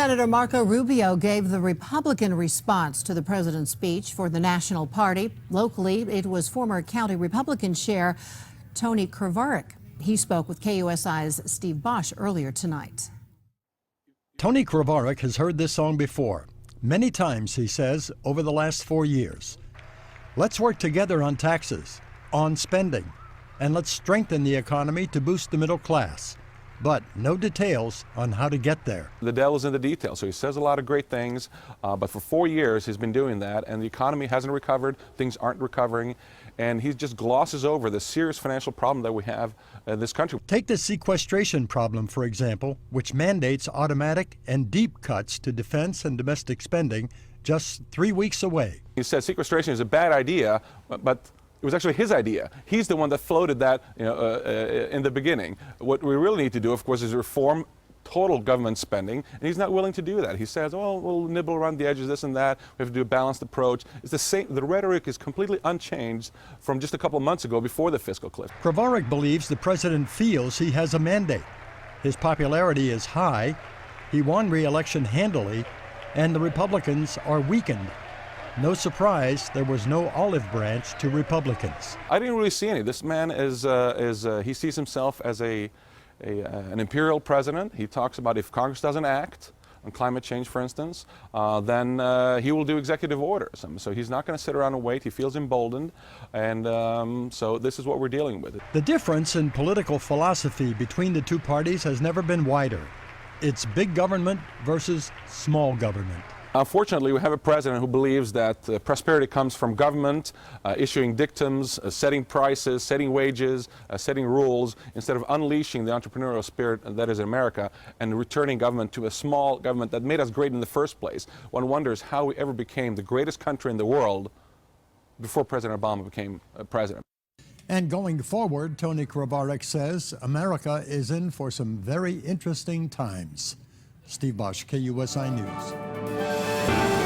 Senator Marco Rubio gave the Republican response to the president's speech for the National Party. Locally, it was former county Republican chair Tony Krvaric. He spoke with KUSI's Steve Bosch earlier tonight. Tony Krvaric has heard this song before. Many times, he says, over the last 4 years. Let's work together on taxes, on spending, and let's strengthen the economy to boost the middle class. But no details on how to get there. The devil's in the details. So he says a lot of great things, but for 4 years he's been doing that, and the economy hasn't recovered, things aren't recovering, and he just glosses over the serious financial problem that we have in this country. Take the sequestration problem, for example, which mandates automatic and deep cuts to defense and domestic spending just 3 weeks away. He said sequestration is a bad idea, but it was actually his idea. He's the one that floated that in the beginning. What we really need to do, of course, is reform total government spending, and he's not willing to do that. He says, oh, we'll nibble around the edges, this and that. We have to do a balanced approach. It's the same. The rhetoric is completely unchanged from just a couple of months ago before the fiscal cliff. Krvaric believes the president feels he has a mandate. His popularity is high. He won re-election handily, and the Republicans are weakened. No surprise, there was no olive branch to Republicans. I didn't really see any. This man he sees himself as an imperial president. He talks about if Congress doesn't act on climate change, for instance, then he will do executive orders. So he's not going to sit around and wait. He feels emboldened, and so this is what we're dealing with. The difference in political philosophy between the two parties has never been wider. It's big government versus small government. Unfortunately, we have a president who believes that prosperity comes from government, issuing dictums, setting prices, setting wages, setting rules, instead of unleashing the entrepreneurial spirit that is America and returning government to a small government that made us great in the first place. One wonders how we ever became the greatest country in the world before President Obama became president. And going forward, Tony Krvaric says America is in for some very interesting times. Steve Bosch, KUSI News.